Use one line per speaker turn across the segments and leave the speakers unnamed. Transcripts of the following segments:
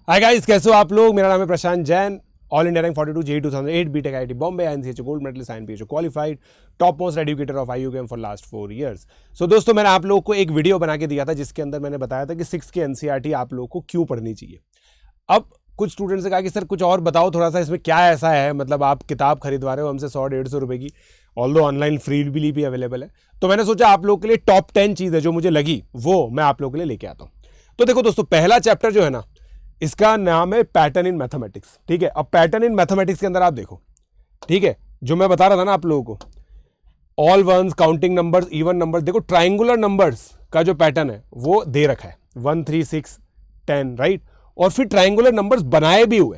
Hi guys, कैसे हो आप लोग। मेरा नाम है Prashant Jain, all India rank 42 JEE 2008 BTech IIT Bombay NCH gold medalist INPH qualified top most educator of IUKM for last 4 years. So दोस्तों, मैंने आप लोगों को एक वीडियो बना के दिया था जिसके अंदर मैंने बताया था कि 6 की एनसीईआरटी आप लोगों को क्यों पढ़नी चाहिए। अब कुछ स्टूडेंट्स ने कहा कि सर कुछ और बताओ थोड़ा सा, इसमें क्या ऐसा है, मतलब आप किताब खरीदवा रहे हो हमसे 100-150 रुपए की, ऑल्दो ऑनलाइन फ्री भी अवेलेबल है। तो मैंने सोचा आप लोगों के लिए टॉप 10 चीज़ें जो मुझे लगी वो मैं आप लोगों के लिए लेके आता हूँ। तो देखो दोस्तों, पहला चैप्टर जो है ना, इसका नाम है पैटर्न इन मैथमेटिक्स। ठीक है, अब पैटर्न इन मैथमेटिक्स के अंदर आप देखो, ठीक है, जो मैं बता रहा था ना आप लोगों को, all ones, counting numbers, even numbers. देखो ट्राइंगुलर नंबर्स का जो पैटर्न है वो दे रखा है 1 3 6 10, राइट। और फिर ट्राइंगुलर नंबर्स बनाए भी हुए,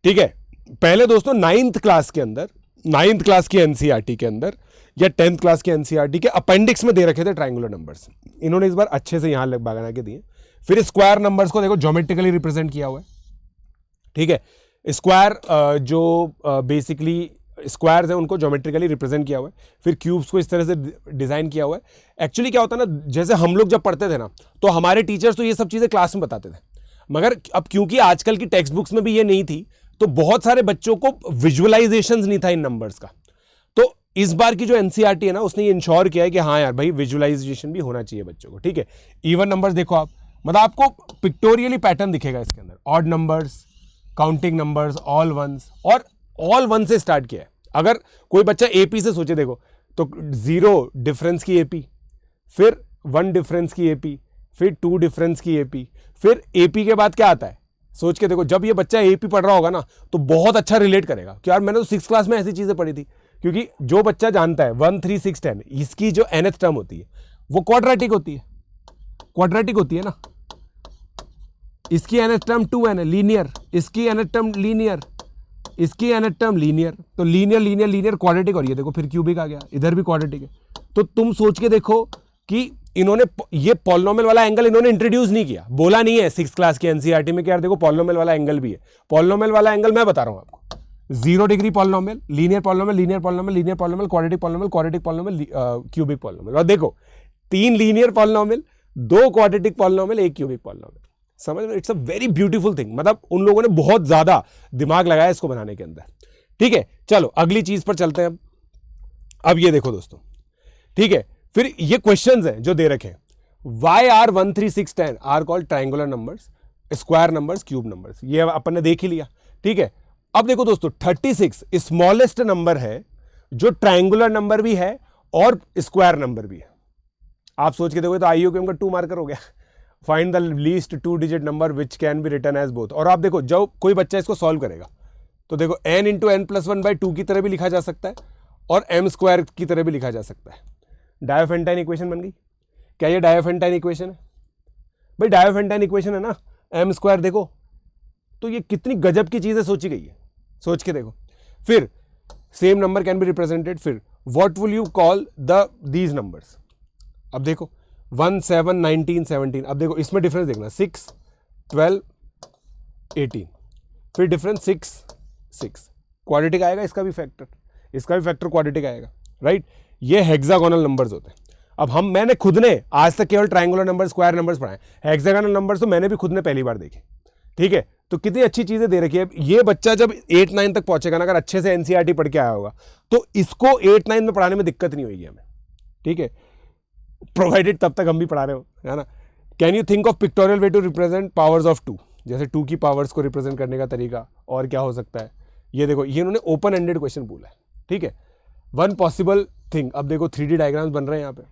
ठीक है। पहले दोस्तों 9th क्लास के अंदर, 9th क्लास की एनसीईआरटी के अंदर या 10th क्लास की एनसीईआरटी के अपेंडिक्स में दे रखे थे ट्राइंगुलर नंबर्स। इन्होंने इस बार अच्छे से यहां बना के दिए। फिर स्क्वायर नंबर्स को देखो ज्योमेट्रिकली रिप्रेजेंट किया हुआ है, ठीक है। स्क्वायर जो बेसिकली स्क्वायर्स हैं उनको ज्योमेट्रिकली रिप्रेजेंट किया हुआ है। फिर क्यूब्स को इस तरह से डिजाइन किया हुआ है। एक्चुअली क्या होता है ना, जैसे हम लोग जब पढ़ते थे ना, तो हमारे टीचर्स तो ये सब चीजें क्लास में बताते थे, मगर अब क्योंकि आजकल की टेक्स्ट बुक्स में भी ये नहीं थी, तो बहुत सारे बच्चों को विजुअलाइजेशन नहीं था इन नंबर्स का। तो इस बार की जो एनसीईआरटी है ना, उसने ये इंश्योर किया है कि हाँ यार भाई, विजुअलाइजेशन भी होना चाहिए बच्चों को, ठीक है। इवन नंबर्स देखो आप, मतलब आपको पिक्टोरियली पैटर्न दिखेगा इसके अंदर। Odd numbers, counting numbers, all ones, और ऑल वन से स्टार्ट किया है। अगर कोई बच्चा एपी से सोचे देखो, तो 0 डिफरेंस की एपी, फिर 1 डिफरेंस की एपी, फिर 2 डिफरेंस की एपी, फिर एपी के बाद क्या आता है, सोच के देखो। जब ये बच्चा एपी पढ़ रहा होगा ना, तो बहुत अच्छा रिलेट करेगा कि यार मैंने तो 6th क्लास में ऐसी चीजें पढ़ी थी। क्योंकि जो बच्चा जानता है 1 3 6 10, इसकी जो nth टर्म होती है वो क्वाड्रेटिक होती है, क्वाड्रेटिक होती है ना। इसकी nth टर्म 2n है, लीनियर। इसकी nth टर्म लीनियर, इसकी nth टर्म लीनियर। तो लीनियर लीनियर लीनियर क्वाड्रेटिक, और ये देखो फिर क्यूबिक आ गया, इधर भी क्वाड्रेटिक है। तो तुम सोच के देखो कि इन्होंने ये पॉलिनोमियल वाला एंगल इन्होंने इंट्रोड्यूस नहीं किया, बोला नहीं है 6th क्लास की एनसीईआरटी में कि यार देखो पॉलिनोमियल वाला एंगल भी है। पॉलिनोमियल वाला एंगल मैं बता रहा हूं आपको, 0 degree polynomial, linear polynomial, linear polynomial, linear polynomial, quadratic polynomial, quadratic polynomial, cubic polynomial. और देखो 3 linear polynomial, 2 quadratic polynomial, 1 cubic polynomial. समझ में, it's a very beautiful thing. मतलब उन लोगों ने बहुत ज्यादा दिमाग लगाया इसको बनाने के अंदर, ठीक है। चलो अगली चीज पर चलते हैं। अब ये देखो दोस्तों, ठीक है, फिर ये क्वेश्चंस हैं जो दे रखे हैं। Why are 1 3 6 10 are called triangular numbers, square numbers, cube numbers. ये अपन ने देख ही लिया, ठीक है। अब देखो दोस्तों, 36 स्मॉलेस्ट नंबर है जो ट्राइंगुलर नंबर भी है और स्क्वायर नंबर भी है। आप सोच के देखो, तो आईयूकेएम का 2 मार्कर हो गया। Find the least 2 digit number which can be written as both. और आप देखो, जब कोई बच्चा इसको सॉल्व करेगा तो देखो n इंटू एन प्लस 1/2 की तरह भी लिखा जा सकता है और m स्क्वायर की तरह भी लिखा जा सकता है। डायोफेंटाइन इक्वेशन बन गई। क्या ये डायोफेंटाइन इक्वेशन है? भाई डायोफेंटाइन इक्वेशन है ना, m स्क्वायर। देखो तो ये कितनी गजब की चीजें सोची गई है, सोच के देखो। फिर same number can be represented. फिर what will you call these numbers. अब देखो 1 7 19 17। अब देखो इसमें डिफरेंस देखना, 6 12 18। फिर डिफरेंस 6 6, क्वाड्रेटिक आएगा, इसका भी फैक्टर, इसका भी फैक्टर क्वाड्रेटिक आएगा, राइट। ये हेक्सागोनल नंबर्स होते हैं। अब मैंने खुद ने आज तक केवल ट्रायंगुलर नंबर, स्क्वायर नंबर्स पढ़ाए, हेक्सागोनल नंबर्स तो मैंने भी खुद ने पहली बार देखे, ठीक है। तो कितनी अच्छी चीजें दे रखी है। ये बच्चा जब 8 9 तक पहुंचेगा ना, अगर अच्छे से एनसीईआरटी पढ़ के आया होगा, तो इसको 8 9 में पढ़ाने में दिक्कत नहीं होगी हमें, ठीक है, प्रोवाइडेड तब तक हम भी पढ़ा रहे हो, है ना। Can you think of pictorial way to represent powers of 2। जैसे 2 की पावर्स को रिप्रेजेंट करने का तरीका और क्या हो सकता है। ये देखो, ये इन्होंने ओपन एंडेड क्वेश्चन बोला है, ठीक है। 1 पॉसिबल थिंग। अब देखो 3D डायग्राम्स बन रहे हैं यहाँ पे।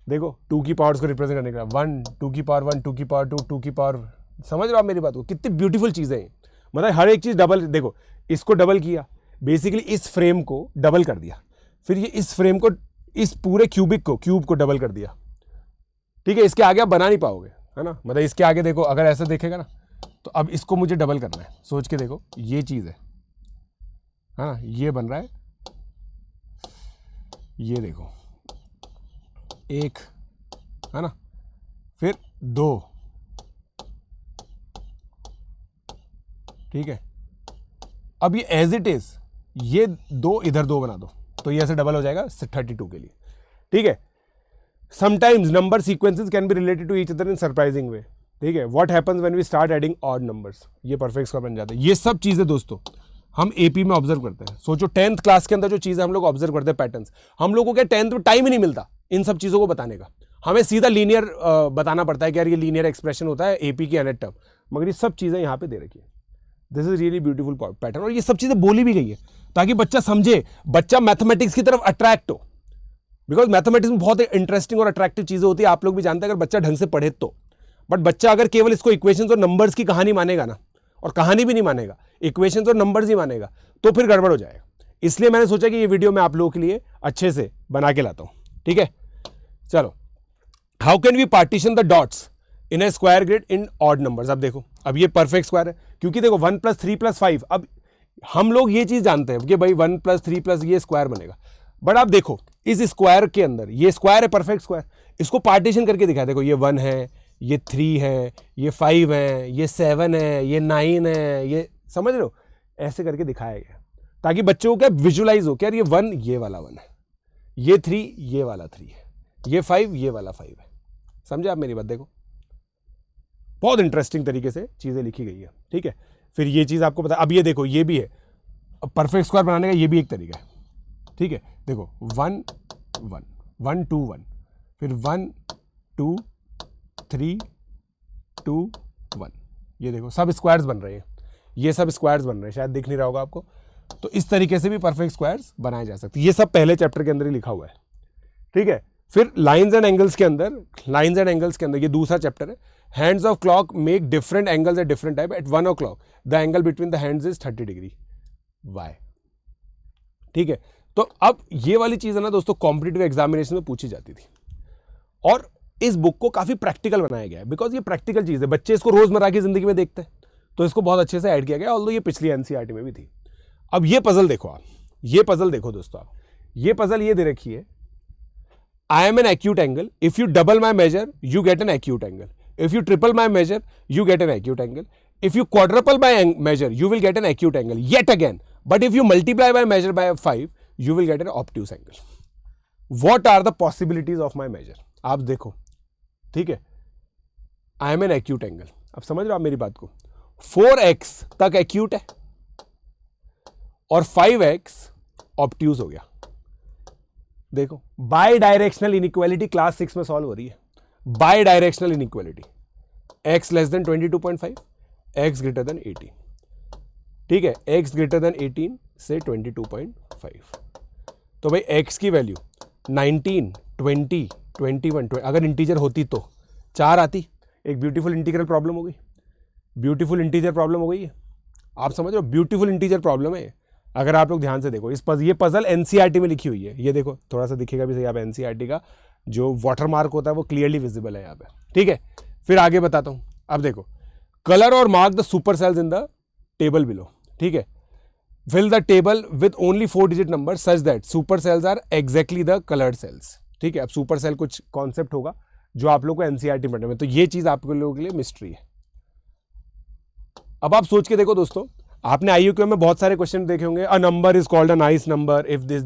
देखो 2 की पावर्स को रिप्रेजेंट करने का 1 2 की पावर 1 2 की पावर 2 2 की पावर। समझ रहे हो आप मेरी बात को? कितनी ब्यूटीफुल चीजें हैं। मतलब हर एक चीज डबल। देखो इसको डबल किया, बेसिकली इस फ्रेम को डबल कर दिया, फिर ये इस फ्रेम को, इस पूरे क्यूब को डबल कर दिया, ठीक है। इसके आगे आप बना नहीं पाओगे, है ना। मतलब इसके आगे देखो, अगर ऐसा देखेगा ना, तो अब इसको मुझे डबल करना है। सोच के देखो, ये चीज है ना, ये बन रहा है, ये देखो 1, है ना, फिर 2, ठीक है। अब ये एज इट इज, ये 2 इधर 2 बना दो, तो ये ऐसे डबल हो जाएगा 32 के लिए, ठीक है। Sometimes number sequences can be related to each other in surprising way. ठीक है, what happens when we start adding odd numbers, ये परफेक्ट स्क्वायर बन जाता है। ये सब चीज़ें दोस्तों हम एपी में ऑब्जर्व करते हैं। सोचो 10th क्लास के अंदर जो चीज़ें हम लोग ऑब्जर्व करते हैं पैटर्न्स, हम लोगों को 10th में टाइम ही नहीं मिलता इन सब चीज़ों को बताने का। हमें सीधा लीनियर बताना पड़ता है कि यार ये लीनियर एक्सप्रेशन होता है एपी की अनेट टर्म, मगर ये सब चीज़ें यहाँ पे दे रखी है। This is really beautiful pattern, और ये सब चीज़ें बोली भी गई है ताकि बच्चा समझे, बच्चा मैथमेटिक्स की तरफ अट्रैक्ट हो। बिकॉज मैथमेटिक्स में बहुत इंटरेस्टिंग और अट्रैक्टिव चीज़ें होती है, आप लोग भी जानते हैं अगर बच्चा ढंग से पढ़े तो। बट बच्चा अगर केवल इसको इक्वेशंस और नंबर्स की कहानी मानेगा ना, और कहानी भी नहीं मानेगा, इक्वेशंस और नंबर्स ही मानेगा, तो फिर गड़बड़ हो जाएगा। इसलिए मैंने सोचा कि ये वीडियो मैं आप लोगों के लिए अच्छे से बना के लाता हूं। ठीक है, चलो, how can we partition the dots in a square grid in odd numbers. अब देखो, अब ये परफेक्ट स्क्वायर है क्योंकि देखो 1 + 3 + 5, अब हम लोग ये चीज जानते हैं कि भाई 1 + 3 + ये स्क्वायर बनेगा। बट आप देखो इस स्क्वायर के अंदर, ये स्क्वायर है परफेक्ट स्क्वायर, इसको पार्टीशन करके दिखाया। देखो ये 1 है, ये 3 है, ये 5 है, ये 7 है, ये 9 है, ये समझ रहे हो, ऐसे करके दिखाया गया ताकि बच्चों को क्या विजुलाइज हो कि यार ये 1 ये वाला 1 है, ये 3 ये वाला 3 है, ये 5 ये वाला 5 है। समझे आप मेरी बात? देखो बहुत इंटरेस्टिंग तरीके से चीजें लिखी गई है। ठीक है, फिर ये चीज आपको पता, अब ये देखो ये भी है, अब परफेक्ट स्क्वायर बनाने का ये भी एक तरीका है। ठीक है, देखो 1 1 1 2 1, फिर 1 2 3 2 1, ये देखो सब स्क्वायर्स बन रहे हैं, ये सब स्क्वायर्स बन रहे हैं, शायद दिख नहीं रहा होगा आपको। तो इस तरीके से भी परफेक्ट स्क्वायर्स बनाए जा सकते हैं। ये सब पहले चैप्टर के अंदर ही लिखा हुआ है। ठीक है, फिर लाइंस एंड एंगल्स के अंदर, लाइंस एंड एंगल्स के अंदर ये दूसरा चैप्टर है। Hands of clock make different angles at different time. At 1 o'clock the angle between the hands is 30 degree. Why? ठीक है, तो अब ये वाली चीज है ना दोस्तों, कॉम्पिटिटिव एग्जामिनेशन में पूछी जाती थी, और इस बुक को काफी प्रैक्टिकल बनाया गया है बिकॉज ये प्रैक्टिकल चीज है, बच्चे इसको रोजमर्रा की जिंदगी में देखते हैं, तो इसको बहुत अच्छे से ऐड किया गया। ऑल्दो ये पिछली एनसीईआरटी में भी थी। अब ये पजल देखो, आप ये पजल देखो दोस्तों, आप ये पजल ये दे रखी है, I am an acute angle, if you double my measure you get an acute angle, if you triple my measure you get an acute angle, if you quadruple by measure you will get an acute angle yet again, but if you multiply by measure by 5 you will get an obtuse angle. What are the possibilities of my measure? आप देखो, ठीक है, I am an acute angle, अब समझ रहे हो आप मेरी बात को, 4x तक acute है और 5x obtuse हो गया। देखो बाई डायरेक्शनल इनइक्वालिटी क्लास 6 में सॉल्व हो रही है, by directional inequality, x less than 22.5, x greater than 18। ठीक है, x ग्रेटर देन 18 से 22.5, तो भाई x की वैल्यू 19 20 21 अगर इंटीजर होती तो 4 आती, एक ब्यूटीफुल इंटीग्रल प्रॉब्लम हो गई, ब्यूटीफुल इंटीजर प्रॉब्लम हो गई है। आप समझ रहे हो, ब्यूटीफुल इंटीजर प्रॉब्लम है। अगर आप लोग ध्यान से देखो ये पजल एनसीईआरटी में लिखी हुई है, ये देखो थोड़ा सा दिखेगा भी सही, आप एनसीईआरटी का जो वाटरमार्क होता है वो क्लियरली विजिबल है यहाँ पे। ठीक है, फिर आगे बताता हूँ। अब देखो, कलर और mark the super cells in the table below. ठीक है, fill the table with only 4 digit number such that super cells are exactly the coloured cells. ठीक है, अब सुपर सेल कुछ कॉन्सेप्ट होगा जो आप लोग को एनसीईआरटी पढ़ने में, तो ये चीज आप लोगों के लिए मिस्ट्री है। अब आप सोच के देखो दोस्तों, आपने आईक्यू में बहुत सारे क्वेश्चन देखे होंगे, a number is called a nice number if this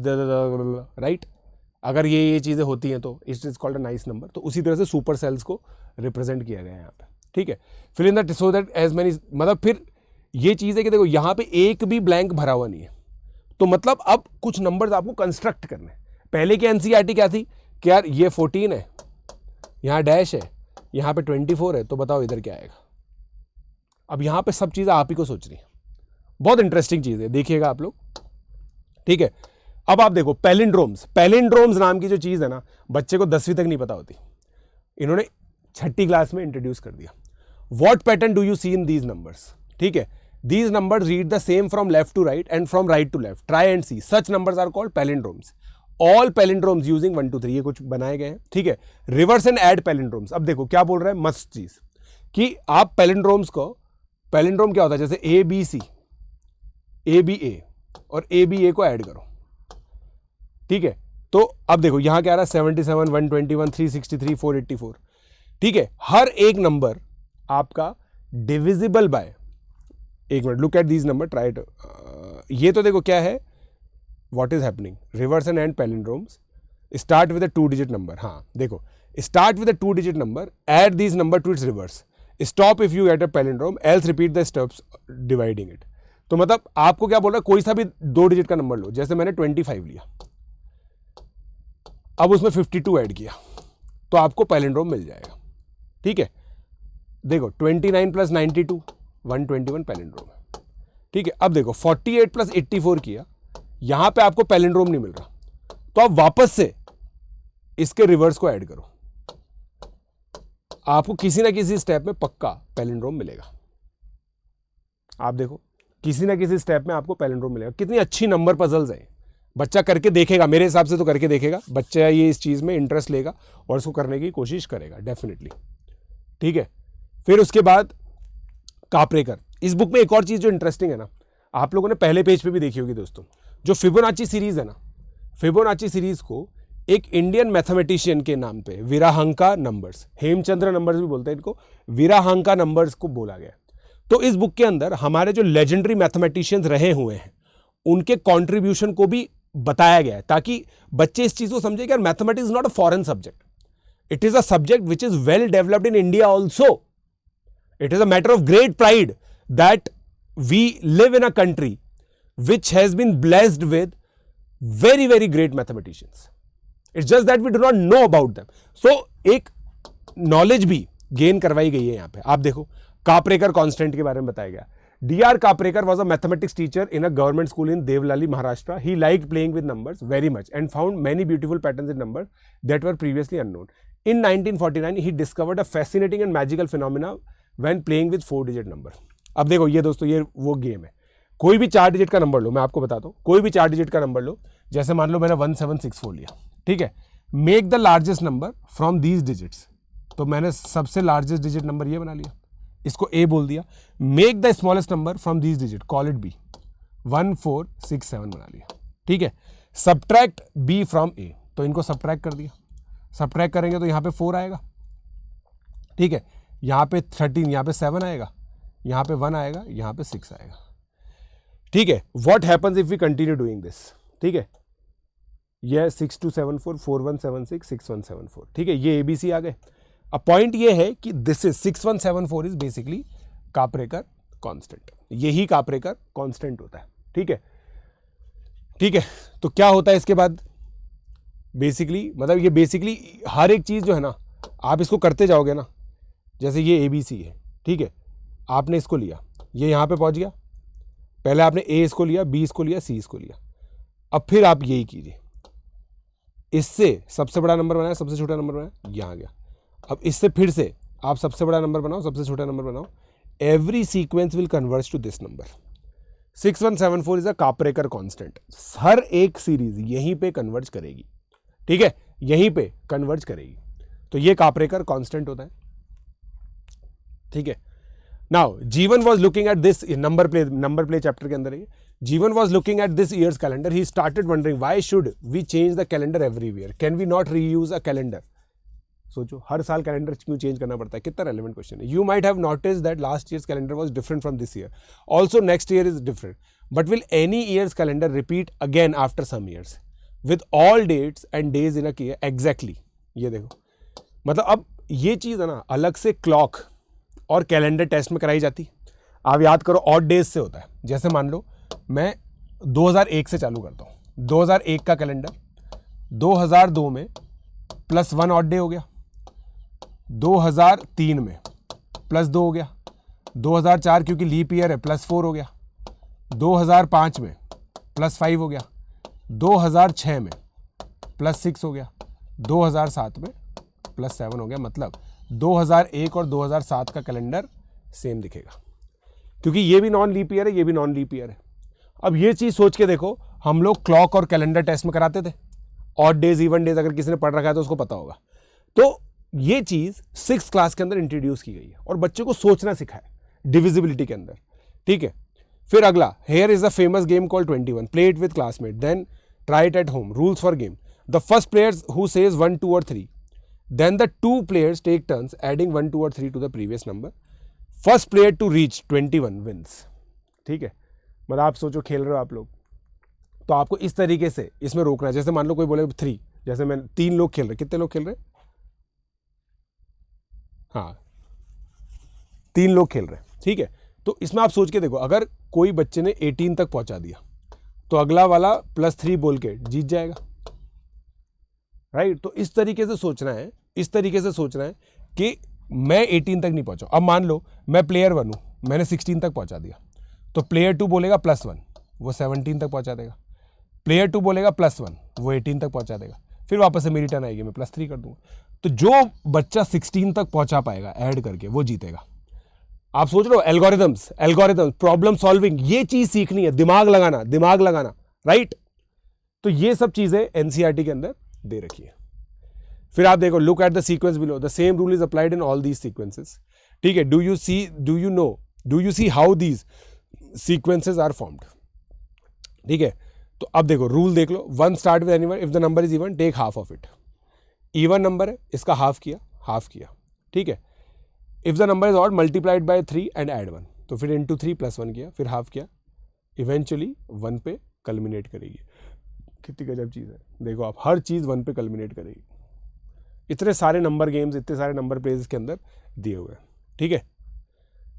right, अगर ये चीजें होती हैं तो it is called a nice number. तो उसी तरह से सुपर सेल्स को रिप्रेजेंट किया गया है यहाँ पे। ठीक है, फिर in that so that as many, मतलब फिर ये चीज है कि देखो यहाँ पे एक भी ब्लैंक भरा हुआ नहीं है, तो मतलब अब कुछ नंबर्स आपको कंस्ट्रक्ट करने। पहले की एनसीईआरटी क्या थी कि यार ये 14 है, यहाँ डैश है, यहाँ पे 24 है, तो बताओ इधर क्या आएगा। अब यहाँ पे सब चीजें आप ही को सोच रही है, बहुत इंटरेस्टिंग चीज है, देखिएगा आप लोग। ठीक है, अब आप देखो पैलिंड्रोम्स, पैलिंड्रोम्स नाम की जो चीज है ना, बच्चे को 10वीं तक नहीं पता होती, इन्होंने 6ठी क्लास में इंट्रोड्यूस कर दिया। What pattern do you see in these numbers? ठीक है, these numbers read the same from left to right and from right to left, try and see, such numbers are called palindromes. All palindromes using 1 2 3, ये कुछ बनाए गए हैं। ठीक है, reverse and add पैलिंड्रोम्स। अब देखो क्या बोल रहा है मस्त चीज, कि आप पैलिंड्रोम्स को, पैलिंड्रोम क्या होता है, जैसे A B C, A B ए और ए बी ए को ऐड करो। ठीक है, तो अब देखो यहां क्या आ रहा है, 77 121 363 484। ठीक है, हर एक नंबर आपका डिविजिबल बाय, एक minute, look at these number, try it. ये तो देखो क्या है, what is happening, reverse and and palindromes start with a 2 digit number. हाँ देखो, start with a 2 digit number, add these number to its reverse stop if you get a palindrome, else repeat the steps dividing it. तो मतलब आपको क्या बोल रहा है, कोई सा भी 2 डिजिट का नंबर लो, जैसे मैंने 25 लिया, अब उसमें 52 ऐड किया तो आपको पैलिंड्रोम मिल जाएगा। ठीक है, देखो 29 + 92 121 पैलिंड्रोम है। ठीक है, अब देखो 48 + 84 किया, यहां पे आपको पैलिंड्रोम नहीं मिल रहा, तो आप वापस से इसके रिवर्स को ऐड करो, आपको किसी ना किसी स्टेप में पक्का पैलिंड्रोम मिलेगा। आप देखो किसी ना किसी स्टेप में आपको पैलिंड्रोम मिलेगा। कितनी अच्छी नंबर पजल्स हैं, बच्चा करके देखेगा, मेरे हिसाब से तो करके देखेगा, बच्चा ये इस चीज में इंटरेस्ट लेगा और इसको करने की कोशिश करेगा डेफिनेटली। ठीक है, फिर उसके बाद कापरेकर। इस बुक में एक और चीज जो इंटरेस्टिंग है ना, आप लोगों ने पहले पेज पे भी देखी होगी दोस्तों, जो फिबोनाची सीरीज है ना, फिबोनाची सीरीज को एक इंडियन मैथमेटिशियन के नाम पे वीराहंका नंबर्स, हेमचंद्र नंबर्स भी बोलते हैं इनको, वीराहंका नंबर्स को बोला गया। तो इस बुक के अंदर हमारे जो लेजेंडरी मैथमेटिशियंस रहे हुए हैं उनके कंट्रीब्यूशन को भी बताया गया है, ताकि बच्चे इस चीज को समझे कि mathematics is not a foreign subject, it is a subject which is well developed in India also. It is a matter of great pride that we live in a country which has been blessed with very very great mathematicians. It's just that we do not know about them. So एक knowledge भी gain करवाई गई है यहाँ पे। आप देखो Kaprekar constant के बारे में बताया गया। D.R. Kapreker was a mathematics teacher in a government school in Devlali, Maharashtra. He liked playing with numbers very much and found many beautiful patterns in numbers that were previously unknown. In 1949, he discovered a fascinating and magical phenomena when playing with 4-digit number. अब देखो ये दोस्तों, ये वो game है, कोई भी 4 digit का नंबर लो, मैं आपको बताता हूँ, कोई भी 4 डिजिट का नंबर लो, जैसे मान लो मैंने 1764 लिया, ठीक है, make the largest number from these digits, तो मैंने सबसे लार्जेस्ट डिजिट नंबर ये बना लिया, इसको ए बोल दिया। Make the smallest number from these digit, call it be, 1467 बना लिया, ठीक है। सब्ट्रैक्ट बी फ्रॉम ए, तो इनको सब्ट्रैक्ट कर दिया, सब्ट्रैक्ट करेंगे तो यहाँ पे 4 आएगा, ठीक है, यहाँ पे 13, यहाँ पे 7 आएगा, यहाँ पे 1 आएगा, यहाँ पे 6 आएगा, ठीक है। What happens if we continue doing this, ठीक है, ये 6274 4176 6174, ठीक है, ये एबीसी आ गए। अब पॉइंट ये है कि this is 6174 is basically Kaprekar constant, यही कापरेकर कांस्टेंट होता है, ठीक है, ठीक है। तो क्या होता है इसके बाद, बेसिकली मतलब ये बेसिकली हर एक चीज जो है ना, आप इसको करते जाओगे ना, जैसे ये एबीसी है, ठीक है, आपने इसको लिया, ये यहां पे पहुंच गया, पहले आपने ए इसको लिया, बी इसको लिया, सी इसको लिया, अब फिर आप यही कीजिए, इससे सबसे बड़ा नंबर बनाया, सबसे छोटा नंबर बनाया, यहां गया, अब इससे फिर से आप सबसे बड़ा नंबर बनाओ, सबसे छोटा नंबर बनाओ, every sequence will converge to this number. 6174 is a Kaprekar constant, हर एक सीरीज यहीं पे कन्वर्ज करेगी, ठीक है, यहीं पे कन्वर्ज करेगी, तो ये कापरेकर कांस्टेंट होता है, ठीक है। Now Jeevan was looking at this number play chapter के अंदर है, Jeevan was looking at this year's calendar, he started wondering why should we change the calendar every year, can we not reuse a calendar. सोचो हर साल calendar क्यों change करना पड़ता है, कितना रेलेवेंट क्वेश्चन है। You might have notice that last year's calendar was different from this year, also next year is different, but will any year's calendar repeat again after some years with all dates and days in a year, exactly. ये देखो, मतलब अब ये चीज है ना, अलग से क्लॉक और कैलेंडर टेस्ट में कराई जाती। आप याद करो ऑड डेज से होता है, जैसे मान लो मैं 2001 से चालू करता हूँ, 2001 का कैलेंडर 2002 में +1 ऑड डे हो गया, 2003 में +2 हो गया, 2004 क्योंकि लीप ईयर है +4 हो गया, 2005 में +5 हो गया, 2006 में +6 हो गया, 2007 में +7 हो गया। मतलब 2001 और 2007 का कैलेंडर सेम दिखेगा, क्योंकि ये भी नॉन लीप ईयर है, ये भी नॉन लीप ईयर है। अब ये चीज सोच के देखो, हम लोग क्लॉक और कैलेंडर टेस्ट में कराते थे, ऑड डेज इवन डेज, अगर किसी ने पढ़ रखा है तो उसको पता होगा। तो ये चीज 6th क्लास के अंदर इंट्रोड्यूस की गई है और बच्चे को सोचना सिखाया डिविजिबिलिटी के अंदर, ठीक है। फिर अगला, here is a famous game called 21, play it with classmate, then try it at home, rules for game, the first players who says 1 2 और 3, then the 2 players take turns adding 1 2 or 3 to the previous number, first player to reach 21 wins, ठीक है। मतलब आप सोचो खेल रहे हो आप लोग, तो आपको इस तरीके से इसमें रोकना है। जैसे मान लो कोई बोले 3, जैसे मैं 3 लोग खेल रहे, कितने लोग खेल रहे, हाँ 3 लोग खेल रहे हैं, ठीक है। तो इसमें आप सोच के देखो, अगर कोई बच्चे ने 18 तक पहुंचा दिया तो अगला वाला +3 बोल के जीत जाएगा, राइट। तो इस तरीके से सोचना है, इस तरीके से सोचना है कि मैं 18 तक नहीं पहुंचा। अब मान लो मैं प्लेयर 1 हूं, मैंने 16 तक पहुंचा दिया, तो प्लेयर 2 बोलेगा +1, वो 17 तक पहुंचा देगा। प्लेयर 2 बोलेगा +1, वो 18 तक पहुंचा देगा। फिर वापस से मेरी टर्न आएगी, मैं +3 कर दूंगा। तो जो बच्चा 16 तक पहुंचा पाएगा ऐड करके, वो जीतेगा। आप सोच लो, एल्गोरिथम्स, प्रॉब्लम सॉल्विंग, ये चीज सीखनी है, दिमाग लगाना, राइट। तो ये सब चीजें एनसीईआरटी के अंदर दे रखी है। फिर आप देखो, look at the sequence below, the same rule is applied in all these sequences, ठीक है। Do you see how these sequences are formed, ठीक है। तो अब देखो, रूल देख लो, 1 start with anyone, if the number is even take half of it. Even number है, इसका हाफ किया, ठीक है। If the number is odd, multiplied by 3 and add 1, तो फिर इंटू 3 +1 किया, फिर हाफ किया, इवेंचुअली 1 पे कल्मिनेट करेगी। कितनी गजब चीज़ है, देखो आप, हर चीज़ 1 पे कल्मिनेट करेगी। इतने सारे नंबर गेम्स, इतने सारे नंबर प्लेस के अंदर दिए हुए हैं, ठीक है।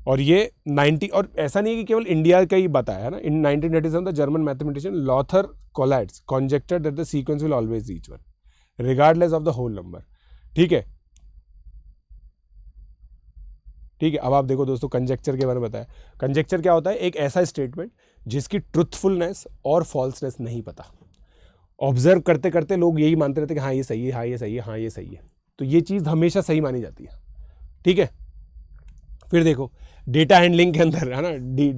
और ये 90, और ऐसा नहीं है कि केवल इंडिया का ही बताया है ना। In 1987 the German mathematician Lothar Collatz conjectured that the sequence will always reach 1 regardless of the whole number, ठीक है। अब आप देखो दोस्तों, कंजेक्चर के बारे में बताया। कंजेक्चर क्या होता है? एक ऐसा स्टेटमेंट जिसकी ट्रुथफुलनेस और फॉल्सनेस नहीं पता। ऑब्जर्व करते करते लोग यही मानते रहते हैं कि हाँ ये सही है, हाँ ये सही है, हाँ ये सही है। तो ये चीज़ हमेशा सही मानी जाती है, ठीक है। फिर देखो, डेटा हैंडलिंग के अंदर है ना,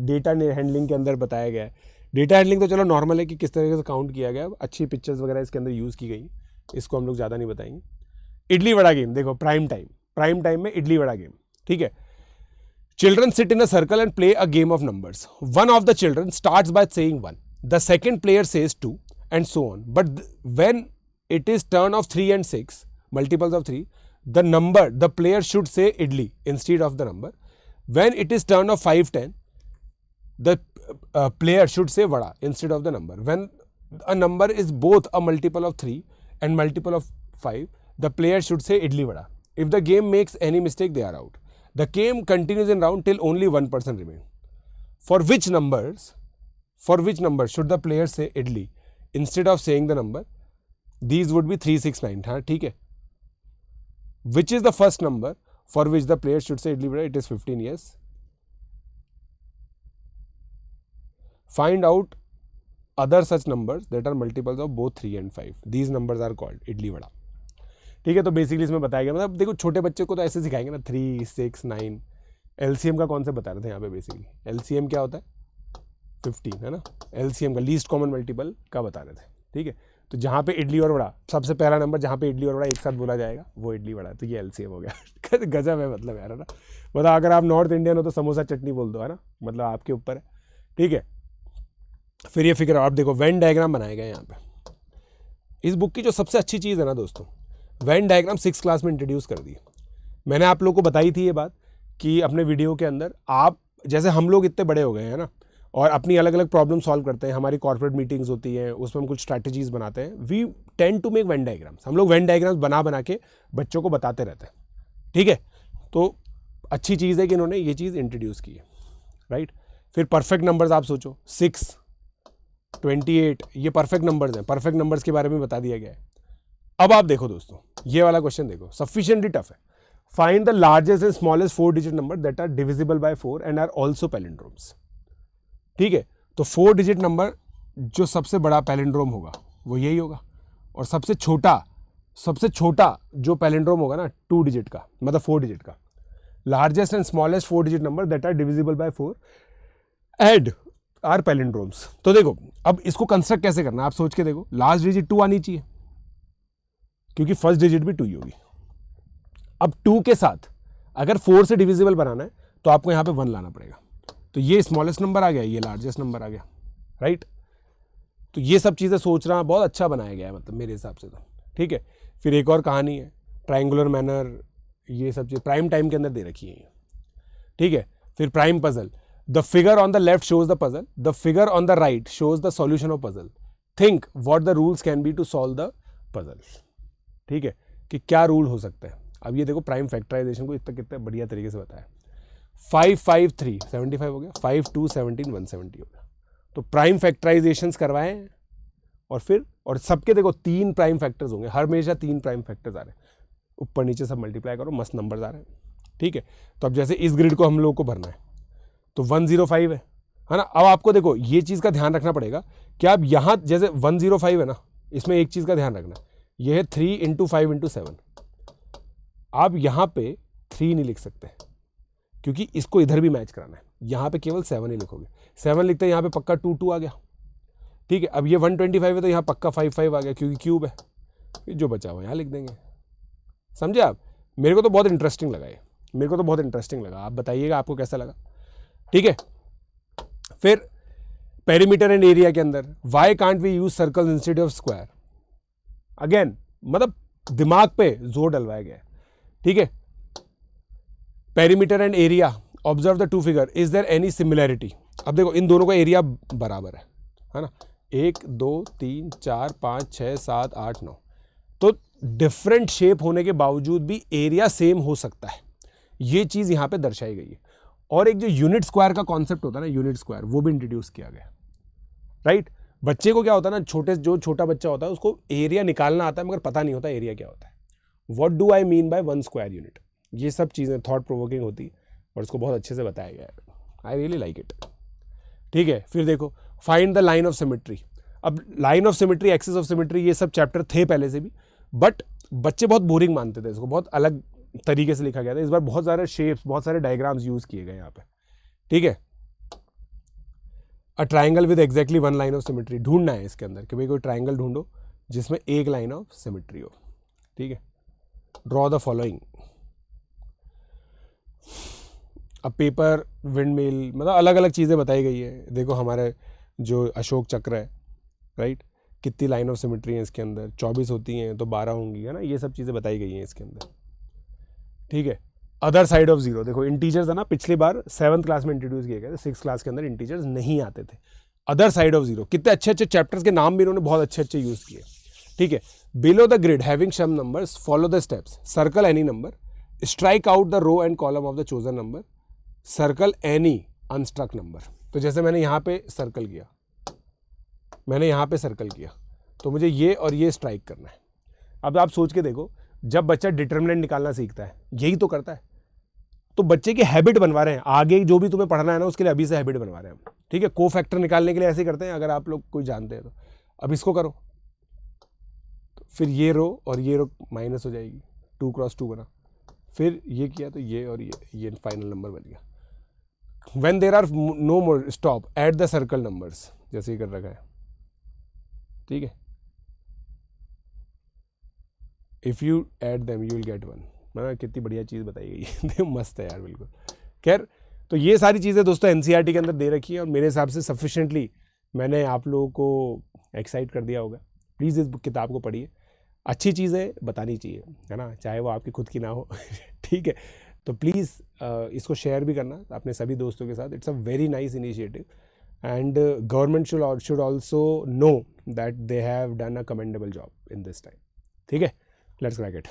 डेटा हैंडलिंग के अंदर बताया गया है। डेटा हैंडलिंग तो चलो नॉर्मल है कि किस तरीके से काउंट किया गया, अच्छी पिक्चर्स वगैरह इसके अंदर यूज़ की गई, इसको हम लोग ज़्यादा नहीं बताएंगे। इडली वड़ा गेम देखो, प्राइम टाइम में इडली वड़ा गेम, ठीक है। Children sit in a circle and play a game of numbers. One of the children starts by saying 1. The second player says 2 and so on. But when it is turn of 3 and 6, multiples of 3, the player should say idli instead of the number. When it is turn of 5, 10, the player should say vada instead of the number. When a number is both a multiple of 3 and multiple of 5, the player should say idli vada. If the game makes any mistake, they are out. The game continues in round till only one person remains. For which numbers should the player say idli instead of saying the number? These would be 3, 6, 9. हाँ, ठीक है. Which is the first number for which the player should say idli vada? It is 15. Yes. Find out other such numbers that are multiples of both 3 and 5. These numbers are called idli vada. ठीक है। तो basically इसमें बताया गया, मतलब देखो छोटे बच्चे को तो ऐसे सिखाएंगे ना, 3, 6, 9। एलसीएम का कॉन्सेप्ट बता रहे थे यहाँ पे। बेसिकली एलसीएम क्या होता है? 15 है ना। एलसीएम का लीस्ट कॉमन मल्टीपल का बता रहे थे, ठीक है। तो जहाँ पे इडली और वड़ा, सबसे पहला नंबर जहाँ पे इडली और वड़ा एक साथ बोला जाएगा वो इडली वड़ा है, तो ये एलसीएम हो गया। गजब है, मतलब यार, है ना। मतलब अगर आप नॉर्थ इंडियन हो तो समोसा चटनी बोल दो, है ना, मतलब आपके ऊपर है, ठीक है। फिर ये फिगर आप देखो, वेन डायग्राम बनाए गए यहाँ पे। इस बुक की जो सबसे अच्छी चीज़ है ना दोस्तों, वेन डायग्राम 6th क्लास में इंट्रोड्यूस कर दी। मैंने आप लोगों को बताई थी ये बात कि अपने वीडियो के अंदर, आप जैसे हम लोग इतने बड़े हो गए हैं ना, और अपनी अलग अलग प्रॉब्लम सॉल्व करते हैं, हमारी कॉर्पोरेट मीटिंग्स होती हैं, उसमें हम कुछ स्ट्रैटेजीज बनाते हैं। We tend to make Venn diagrams. हम लोग वेन डायग्राम्स बना के बच्चों को बताते रहते हैं, ठीक है। तो अच्छी चीज़ है कि इन्होंने ये चीज़ इंट्रोड्यूस की है, राइट। फिर परफेक्ट नंबर्स आप सोचो, 6, 28, ये परफेक्ट नंबर्स हैं। परफेक्ट नंबर्स के बारे में बता दिया गया है। अब आप देखो दोस्तों, ये वाला क्वेश्चन देखो, सफिशिएंटली टफ है। Find the largest and smallest 4 digit number that are divisible by 4 and are also palindromes, ठीक है। तो 4 डिजिट नंबर जो सबसे बड़ा पैलिंड्रोम होगा वो यही होगा, और सबसे छोटा जो पैलिंड्रोम होगा ना 2 डिजिट का, मतलब 4 डिजिट का। Largest and smallest 4 digit number that are divisible by 4 and are palindromes. तो देखो, अब इसको कंस्ट्रक्ट कैसे करना है, आप सोच के देखो। लास्ट डिजिट 2 आनी चाहिए, क्योंकि फर्स्ट डिजिट भी 2 ही होगी। अब 2 के साथ अगर 4 से डिविजिबल बनाना है तो आपको यहां पे 1 लाना पड़ेगा। तो ये स्मॉलेस्ट नंबर आ गया, ये लार्जेस्ट नंबर आ गया, राइट। तो ये सब चीज़ें सोचना बहुत अच्छा बनाया गया है, मतलब मेरे हिसाब से तो, ठीक है। फिर एक और कहानी है, ट्रायंगुलर मैनर, ये सब चीज़ प्राइम टाइम के अंदर दे रखी है, ठीक है। फिर prime puzzle, the figure on the left shows the puzzle, the figure on the right shows the solution of puzzle, think what the rules can be to solve the puzzle, ठीक है, कि क्या रूल हो सकता है। अब ये देखो, प्राइम फैक्टराइजेशन को इतना कितना बढ़िया तरीके से बताया। 553 75 हो गया, 5 2 17 170 हो गया। तो प्राइम फैक्टराइजेशंस करवाए हैं और सबके देखो 3 प्राइम फैक्टर्स होंगे, हर हमेशा 3 प्राइम फैक्टर्स आ रहे हैं, ऊपर नीचे सब मल्टीप्लाई करो, मस्त नंबर्स आ रहे हैं। ठीक है, तो अब जैसे इस ग्रिड को हम लोगों को भरना है तो 105 है ना। अब आपको देखो ये चीज़ का ध्यान रखना पड़ेगा कि आप यहाँ जैसे 105 है ना, इसमें एक चीज़ का ध्यान रखना, ये है 3 × 5 × 7। आप यहाँ पे 3 नहीं लिख सकते क्योंकि इसको इधर भी मैच कराना है, यहाँ पे केवल 7 ही लिखोगे। 7 लिखते हैं यहाँ पे पक्का 2 2 आ गया। ठीक है, अब ये 125 है तो यहाँ पक्का 5 5 आ गया क्योंकि क्यूब है, फिर जो बचा हुआ यहाँ लिख देंगे। समझे आप? मेरे को तो बहुत इंटरेस्टिंग लगा ये, मेरे को तो बहुत इंटरेस्टिंग लगा, आप बताइएगा आपको कैसा लगा। ठीक है, फिर पेरीमीटर एंड एरिया के अंदर why can't we use circle instead of square. Again मतलब दिमाग पे जोर डलवाया गया है। ठीक है, perimeter and area, observe the two figure, is there any similarity. अब देखो इन दोनों का एरिया बराबर है ना, 1 2 3 4 5 6 7 8 9, तो डिफरेंट शेप होने के बावजूद भी एरिया सेम हो सकता है, ये चीज यहां पे दर्शाई गई है। और एक जो यूनिट स्क्वायर का कॉन्सेप्ट होता है ना, यूनिट स्क्वायर, वो भी इंट्रोड्यूस किया गया। राइट, बच्चे को क्या होता है ना, जो छोटा बच्चा होता है उसको एरिया निकालना आता है मगर पता नहीं होता एरिया क्या होता है। What do I mean by 1 square unit, ये सब चीज़ें थॉट प्रोवोकिंग होती है और इसको बहुत अच्छे से बताया गया है। I really like it. ठीक है, फिर देखो find the line of symmetry. अब line of symmetry, axis of symmetry, ये सब चैप्टर थे पहले से भी, बट बच्चे बहुत बोरिंग मानते थे इसको, बहुत अलग तरीके से लिखा गया था। इस बार बहुत सारे शेप्स, बहुत सारे डायग्राम्स यूज किए गए यहाँ पे। ठीक है, a triangle with exactly 1 line of symmetry ढूंढना है इसके अंदर कि भाई कोई ट्राइंगल ढूंढो जिसमें 1 लाइन ऑफ सिमेट्री हो। ठीक है, ड्रॉ द फॉलोइंग। अब पेपर, विंडमिल, मतलब अलग अलग चीज़ें बताई गई है। देखो हमारे जो अशोक चक्र है, राइट, कितनी लाइन ऑफ सिमेट्री है इसके अंदर, 24 होती हैं तो 12 होंगी, है ना, ये सब चीज़ें बताई गई हैं इसके अंदर। ठीक है, अदर साइड ऑफ जीरो, देखो इंटीजर्स है ना, पिछली बार 7th क्लास में इंट्रोड्यूस किए गए थे, 6th क्लास के अंदर इंटीजर्स नहीं आते थे। अदर साइड ऑफ जीरो, कितने अच्छे अच्छे चैप्टर्स के नाम भी इन्होंने बहुत अच्छे अच्छे यूज किए। ठीक है, below the grid having some numbers follow the steps, circle any number, strike out the row and column of the chosen number, circle any unstruck number. तो जैसे मैंने यहाँ पे सर्कल किया, मैंने यहाँ पे सर्कल किया, तो मुझे ये और ये स्ट्राइक करना है। अब आप सोच के देखो, जब बच्चा डिटर्मिनेंट निकालना सीखता है, यही तो करता है, तो बच्चे की हैबिट बनवा रहे हैं, आगे जो भी तुम्हें पढ़ना है ना उसके लिए अभी से हैबिट बनवा रहे हैं हम। ठीक है, को फैक्टर निकालने के लिए ऐसे करते हैं, अगर आप लोग कोई जानते हैं तो। अब इसको करो, तो फिर ये रो और ये रो माइनस हो जाएगी, 2 × 2 बना, फिर ये किया तो ये और ये फाइनल नंबर बन गया। When there are no more, stop, add the circle numbers, जैसे ही कर रखा है। ठीक है, if you add them you will get 1। मतलब कितनी बढ़िया चीज़ बताई गई है मस्त है यार, बिल्कुल। खैर, तो ये सारी चीज़ें दोस्तों एनसीईआरटी के अंदर दे रखी है और मेरे हिसाब से सफिशिएंटली मैंने आप लोगों को एक्साइट कर दिया होगा। प्लीज़ इस किताब को पढ़िए, अच्छी चीज़ें बतानी चाहिए, है ना, चाहे वो आपकी खुद की ना हो ठीक है, तो प्लीज़ इसको शेयर भी करना अपने सभी दोस्तों के साथ। It's a very nice initiative and government should also know that they have done a commendable job in this time. ठीक है, लेट्स क्रैक इट।